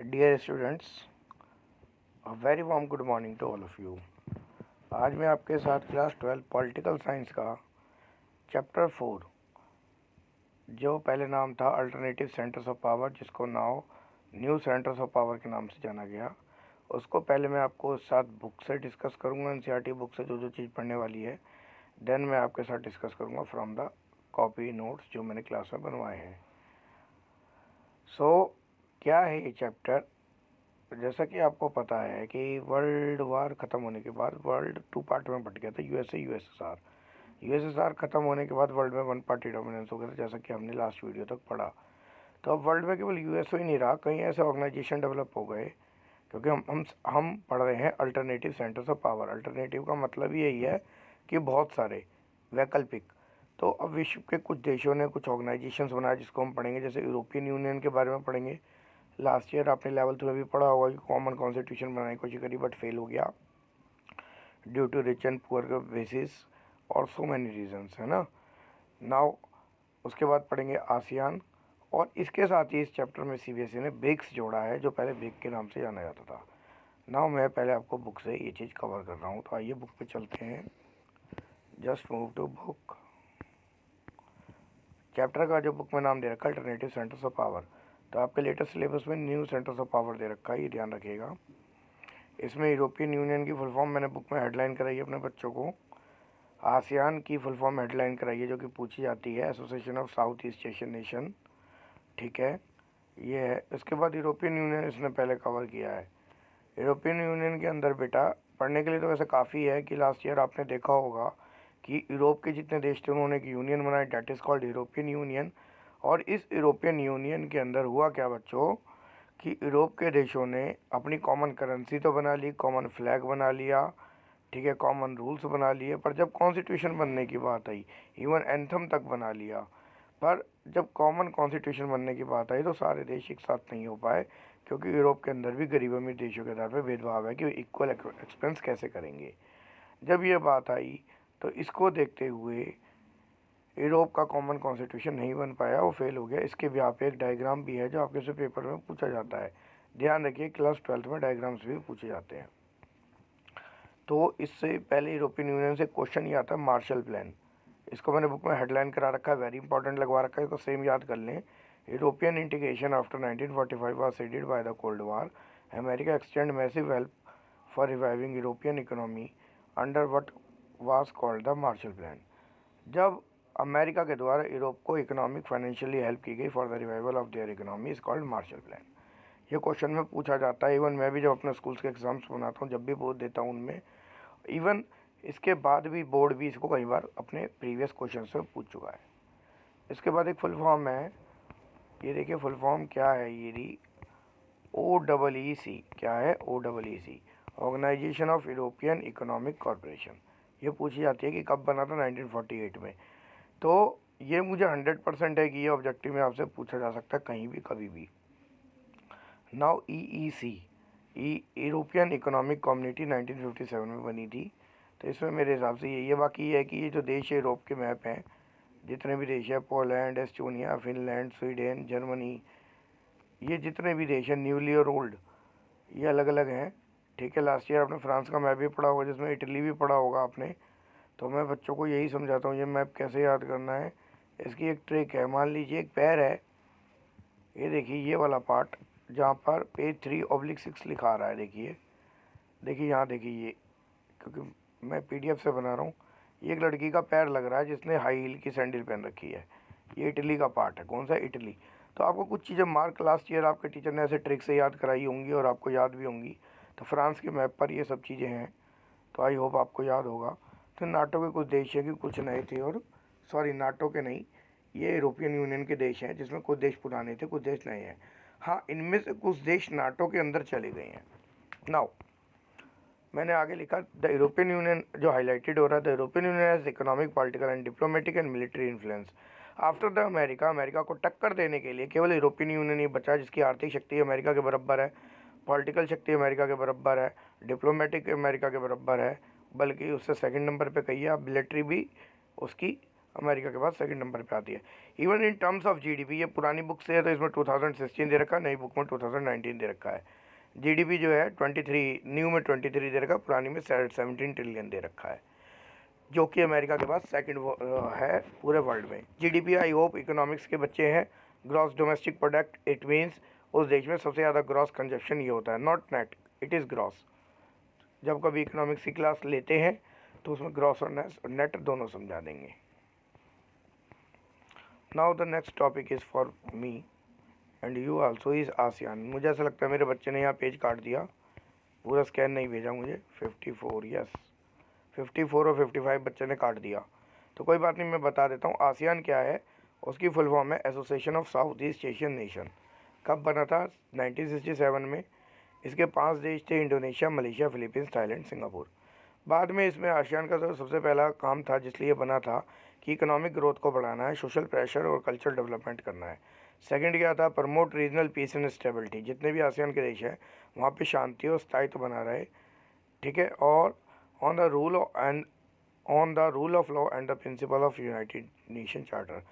Dear students, a very warm good morning to all of you. आज मैं आपके साथ क्लास 12 पॉलिटिकल साइंस का चैप्टर 4, जो पहले नाम था अल्टरनेटिव सेंटर्स ऑफ पावर, जिसको now new centres of power के नाम से जाना गया, उसको पहले मैं आपको साथ बुक से डिस्कस करूँगा, एनसीईआरटी बुक से जो जो चीज़ पढ़ने वाली है। देन मैं आपके साथ डिस्कस करूँगा फ्रॉम द कॉपी नोट्स जो मैंने क्लास में बनवाए हैं। क्या है ये चैप्टर? जैसा कि आपको पता है कि वर्ल्ड वार ख़त्म होने के बाद वर्ल्ड 2 पार्ट में बट गया था, यूएसएसआर। यूएसएसआर ख़त्म होने के बाद वर्ल्ड में 1 पार्टी डोमिनेंस हो गया था, जैसा कि हमने लास्ट वीडियो तक पढ़ा। तो अब वर्ल्ड में केवल यूएसओ ही नहीं रहा, कई ऐसे ऑर्गेनाइजेशन डेवलप हो गए, क्योंकि हम पढ़ रहे हैं alternative centres of power. Alternative का मतलब यही है कि बहुत सारे वैकल्पिक। तो अब विश्व के कुछ देशों ने कुछ ऑर्गेनाइजेशंस बनाए, जिसको हम पढ़ेंगे। जैसे यूरोपियन यूनियन के बारे में पढ़ेंगे। लास्ट ईयर आपने लेवल्थ में भी पढ़ा होगा कि कॉमन कॉन्स्टिट्यूशन बनाने की कोशिश करी बट फेल हो गया due to rich and poor का बेसिस और सो मैनी रीजंस, है ना। नाउ उसके बाद पढ़ेंगे आसियान, और इसके साथ ही इस चैप्टर में सीबीएसई ने ब्रिक्स जोड़ा है, जो पहले ब्रिक के नाम से जाना जाता था। नाउ मैं पहले आपको बुक से ये चीज़ कवर कर रहा हूँ, तो आइए बुक पे चलते हैं। Just move to book. Chapter का जो बुक में नाम दे रखा है अल्टरनेटिव सेंटर्स ऑफ पावर, तो आपके लेटेस्ट सिलेबस में न्यू सेंटर्स ऑफ पावर दे रखा है, ये ध्यान रखिएगा। इसमें यूरोपियन यूनियन की फुल फॉर्म मैंने बुक में हेडलाइन कराई है अपने बच्चों को। आसियान की फुल फॉर्म हेडलाइन कराई है, जो कि पूछी जाती है, association of south east Asian nation. ठीक है, ये है। इसके बाद यूरोपियन यूनियन इसने पहले कवर किया है। यूरोपियन यूनियन के अंदर बेटा पढ़ने के लिए तो वैसे काफ़ी है कि लास्ट ईयर आपने देखा होगा कि यूरोप के जितने देश थे उन्होंने एक यूनियन बनाया, that is called European union. और इस यूरोपियन यूनियन के अंदर हुआ क्या बच्चों कि यूरोप के देशों ने अपनी कॉमन करेंसी तो बना ली, कॉमन फ्लैग बना लिया, ठीक है, कॉमन रूल्स बना लिए, पर जब कॉन्स्टिट्यूशन बनने की बात आई, इवन एंथम तक बना लिया, पर जब कॉमन कॉन्स्टिट्यूशन बनने की बात आई तो सारे देश एक साथ नहीं हो पाए, क्योंकि यूरोप के अंदर भी गरीब अमीर देशों के आधार पर भेदभाव है कि इक्वल एक्सपेंस कैसे करेंगे। जब ये बात आई तो इसको देखते हुए यूरोप का कॉमन कॉन्स्टिट्यूशन नहीं बन पाया, वो फेल हो गया। इसके भी आप एक डायग्राम भी है जो आपके से पेपर में पूछा जाता है। ध्यान रखिए, क्लास 12 में डायग्राम्स भी पूछे जाते हैं। तो इससे पहले यूरोपियन यूनियन से क्वेश्चन ही आता है मार्शल प्लान। इसको मैंने बुक में हेडलाइन करा रखा है, वेरी इंपॉर्टेंट लगवा रखा है, इसको सेम याद कर लें। European integration after 1945 was seeded by the cold war. America extend massive help for reviving European economy under what was called the Marshall plan. जब अमेरिका के द्वारा यूरोप को इकोनॉमिक फाइनेंशियली हेल्प की गई for the revival of their economy is called Marshall plan. ये question में पूछा जाता है। इवन मैं भी जब अपने स्कूल्स के एग्जाम्स बनाता हूँ, जब भी बोर्ड देता हूँ उनमें, इवन इसके बाद भी बोर्ड भी इसको कई बार अपने प्रीवियस क्वेश्चन से पूछ चुका है। इसके बाद एक फुल फॉर्म है, ये देखिए फुल फॉर्म क्या है, ये री OEEC। क्या है OEEC? Organisation of European economic corporation. ये पूछी जाती है कि कब बना था, 1948 में। तो ये मुझे 100% है कि ये ऑब्जेक्टिव में आपसे पूछा जा सकता है कहीं भी कभी भी। Now EEC, European economic community 1957 में बनी थी। तो इसमें मेरे हिसाब से यही है। बाकी ये है कि ये जो देश है यूरोप के मैप हैं, जितने भी देश है, Poland, Estonia, Finland, Sweden, Germany, ये जितने भी देश हैं न्यूली और ओल्ड, ये अलग अलग हैं। ठीक है, लास्ट ईयर आपने फ्रांस का मैप भी पढ़ा होगा, जिसमें इटली भी पढ़ा होगा आपने। तो मैं बच्चों को यही समझाता हूँ, ये मैप कैसे याद करना है। इसकी एक ट्रिक है। मान लीजिए एक पैर है, ये देखिए ये वाला पार्ट, जहाँ पर पेज 3/6 लिखा आ रहा है, देखिए देखिए यहाँ देखिए, ये क्योंकि मैं PDF से बना रहा हूँ, ये एक लड़की का पैर लग रहा है जिसने हाई हील की सैंडल पहन रखी है। ये इटली का पार्ट है। कौन सा? इटली। तो आपको कुछ चीज़ें मार्क लास्ट ईयर आपके टीचर ने ऐसे ट्रिक से याद कराई होंगी और आपको याद भी होंगी। तो फ्रांस के मैप पर ये सब चीज़ें हैं, तो आई होप आपको याद होगा। तो नाटो के कुछ देश हैं कि कुछ नए थे, और सॉरी नाटो के नहीं, ये यूरोपियन यूनियन के देश हैं, जिसमें कुछ देश पुराने थे, कुछ देश नए हैं। हाँ, इनमें से कुछ देश नाटो के अंदर चले गए हैं। नाउ मैंने आगे लिखा, द यूरोपियन यूनियन जो हाईलाइटेड हो रहा है, the European union has economic, political and diplomatic and military influence after the America. America को टक्कर देने के लिए केवल यूरोपियन यूनियन ही बचा, जिसकी आर्थिक शक्ति अमेरिका के बराबर है, पॉलिटिकल शक्ति अमेरिका के बराबर है, डिप्लोमेटिक अमेरिका के बराबर है, बल्कि उससे सेकंड नंबर पे कहिए आप, मिलिट्री भी उसकी अमेरिका के बाद सेकंड नंबर पे आती है। Even in terms of GDP, ये पुरानी बुक से है तो इसमें 2016 दे रखा है, नई बुक में 2019 दे रखा है। जीडीपी जो है 23, न्यू में 23 दे रखा है, पुरानी में 17 ट्रिलियन दे रखा है, जो कि अमेरिका के बाद सेकंड है पूरे वर्ल्ड में। जीडीपी आई होप इकोनॉमिक्स के बच्चे हैं। Gross domestic product, it means उस देश में सबसे ज़्यादा ग्रॉस कंजप्शन ये होता है, not net, it is gross. जब कभी इकोनॉमिक्स की क्लास लेते हैं तो उसमें ग्रॉस और नेट दोनों समझा देंगे। Now the next topic is for me and you also is ASEAN. मुझे ऐसा लगता है मेरे बच्चे ने यहाँ पेज काट दिया, पूरा स्कैन नहीं भेजा मुझे। 54, यस 54 और 55 बच्चे ने काट दिया, तो कोई बात नहीं, मैं बता देता हूँ। आसियान क्या है, उसकी फुल फॉर्म है association of south east Asian nation. कब बना था? 1967 में। इसके 5 देश थे, Indonesia, Malaysia, Philippines, Thailand, Singapore. बाद में इसमें आसियान का जो सबसे पहला काम था, जिसलिए बना था कि इकोनॉमिक ग्रोथ को बढ़ाना है, सोशल प्रेशर और कल्चरल डेवलपमेंट करना है। सेकंड क्या था? Promote regional piece and stability. जितने भी आसियान के देश हैं वहाँ पे शांति और स्थायित्व बना रहे, ठीक है। और on the rule of law and the principle of United nation charter,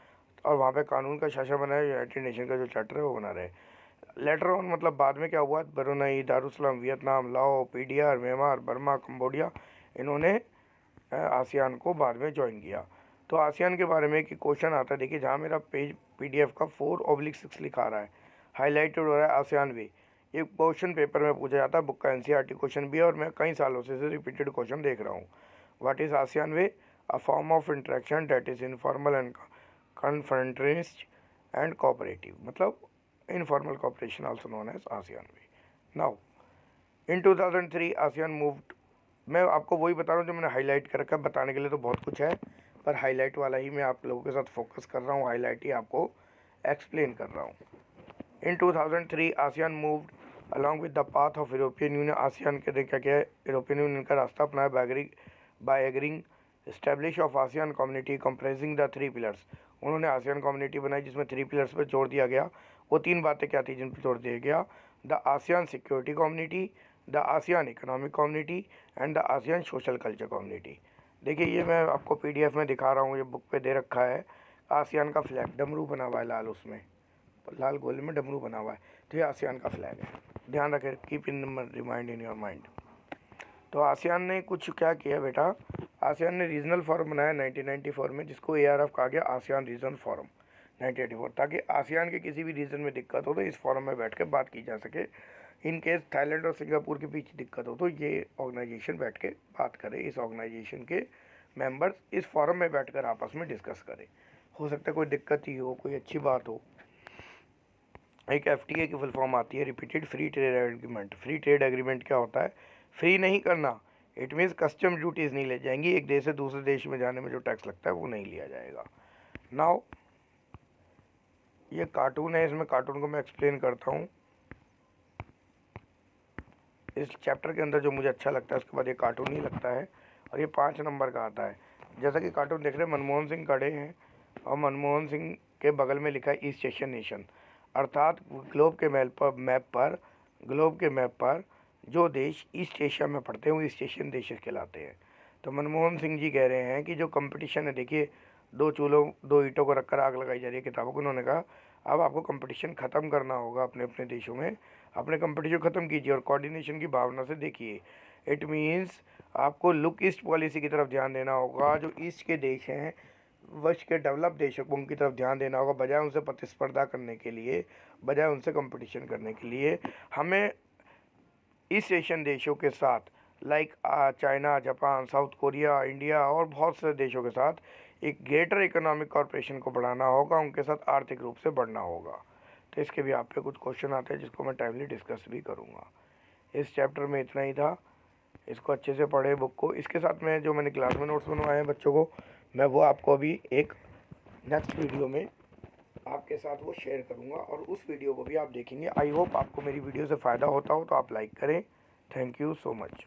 और वहाँ पे कानून का शासन बना है, यूनाइटेड नेशन का जो चार्टर है वो बना रहे। लेटर ऑन मतलब बाद में क्या हुआ, ब्रुनेई, दारुसलाम, वियतनाम, लाओ, पीडीआर, म्यांमार, बर्मा, कंबोडिया, इन्होंने आसियान को बाद में ज्वाइन किया। तो आसियान के बारे में कि क्वेश्चन आता है, देखिए जहाँ मेरा पेज पीडीएफ का 4/6 लिखा रहा है, हाईलाइटेड हो रहा है आसियान वे। ये क्वेश्चन पेपर में पूछा जाता है, बुक का एनसीईआरटी क्वेश्चन भी है, और मैं कई सालों से रिपीटेड क्वेश्चन देख रहा हूँ। What is ASEAN way? A form of interaction that is informal and confrontationist and cooperative, मतलब informal cooperation also known as ASEAN way. Now in 2003 ASEAN moved, मैं आपको वही बता रहा हूँ जो मैंने हाईलाइट कर रखा है, बताने के लिए तो बहुत कुछ है, पर हाईलाइट वाला ही मैं आप लोगों के साथ फोकस कर रहा हूँ, हाईलाइट ही आपको एक्सप्लेन कर रहा हूँ। In 2003 ASEAN moved along with the path of European Union. ASEAN के क्या क्या है, यूरोपियन यूनियन का रास्ता अपनाया by agreeing establish of ASEAN community comprising the 3 pillars. उन्होंने आसियान कम्युनिटी बनाई जिसमें 3 पिलर्स पर जोड़ दिया गया। वो 3 बातें क्या थी जिन पर जोड़ दिया गया? The ASEAN security community, the ASEAN economic community and the ASEAN social culture community. देखिए ये मैं आपको पीडीएफ में दिखा रहा हूँ, ये बुक पे दे रखा है। आसियान का फ्लैग डमरू बना हुआ है लाल, उसमें लाल गोले में डमरू बना हुआ है, तो ये आसियान का फ्लैग है, ध्यान रखें, keep in remind in your mind. तो आसियान ने कुछ क्या किया बेटा, आसियान ने रीजनल फोरम बनाया 1994 में, जिसको ARF कहा गया, आसियान रीजनल फोरम 1984, ताकि आसियान के किसी भी रीजन में दिक्कत हो तो इस फोरम में बैठ के बात की जा सके। इन केस थाईलैंड और सिंगापुर के बीच दिक्कत हो तो ये ऑर्गेनाइजेशन बैठ के बात करे, इस ऑर्गेनाइजेशन के मेंबर्स इस फोरम में बैठकर आपस में डिस्कस करें। हो सकता है कोई दिक्कत ही हो, कोई अच्छी बात हो। एक FTA की फुल फॉर्म आती है, repeated free trade agreement. Free trade agreement क्या होता है? फ्री नहीं करना, इट मीन्स कस्टम ड्यूटीज़ नहीं ले जाएंगी, एक देश से दूसरे देश में जाने में जो टैक्स लगता है वो नहीं लिया जाएगा। नाउ ये कार्टून है, इसमें कार्टून को मैं एक्सप्लेन करता हूँ। इस चैप्टर के अंदर जो मुझे अच्छा लगता है उसके बाद ये कार्टून ही लगता है, और ये 5 नंबर का आता है। जैसा कि कार्टून देख रहे हैं, मनमोहन सिंह खड़े हैं और मनमोहन सिंह के बगल में लिखा है ईस्ट एशियन नेशन, अर्थात ग्लोब के मैप पर जो देश ईस्ट एशिया में पड़ते हैं वो ईस्ट एशियन देश कहलाते हैं। तो मनमोहन सिंह जी कह रहे हैं कि जो कंपटीशन है, देखिए 2 ईंटों को रखकर आग लगाई जा रही है किताबों को। उन्होंने कहा अब आपको कंपटीशन ख़त्म करना होगा अपने अपने देशों में, अपने कंपटीशन ख़त्म कीजिए और कोऑर्डिनेशन की भावना से देखिए। इट मीन्स आपको लुक ईस्ट पॉलिसी की तरफ ध्यान देना होगा। जो ईस्ट के देश हैं, विश्व के डेवलप देशों को उनकी तरफ ध्यान देना होगा, बजाय उनसे प्रतिस्पर्धा करने के लिए, बजाय उनसे कंपटीशन करने के लिए। हमें ईस्ट एशियन देशों के साथ like China, Japan, south Korea, India और बहुत से देशों के साथ एक ग्रेटर इकोनॉमिक कॉर्पोरेशन को बढ़ाना होगा, उनके साथ आर्थिक रूप से बढ़ना होगा। तो इसके भी आप पे कुछ क्वेश्चन आते हैं जिसको मैं टाइमली डिस्कस भी करूँगा। इस चैप्टर में इतना ही था, इसको अच्छे से पढ़े बुक को। इसके साथ में जो मैंने क्लास में नोट्स बनवाए हैं बच्चों को, मैं वो आपको अभी एक नेक्स्ट वीडियो में आपके साथ वो शेयर करूँगा, और उस वीडियो को भी आप देखेंगे। आई होप आपको मेरी वीडियो से फ़ायदा होता हो तो आप लाइक करें। Thank you so much.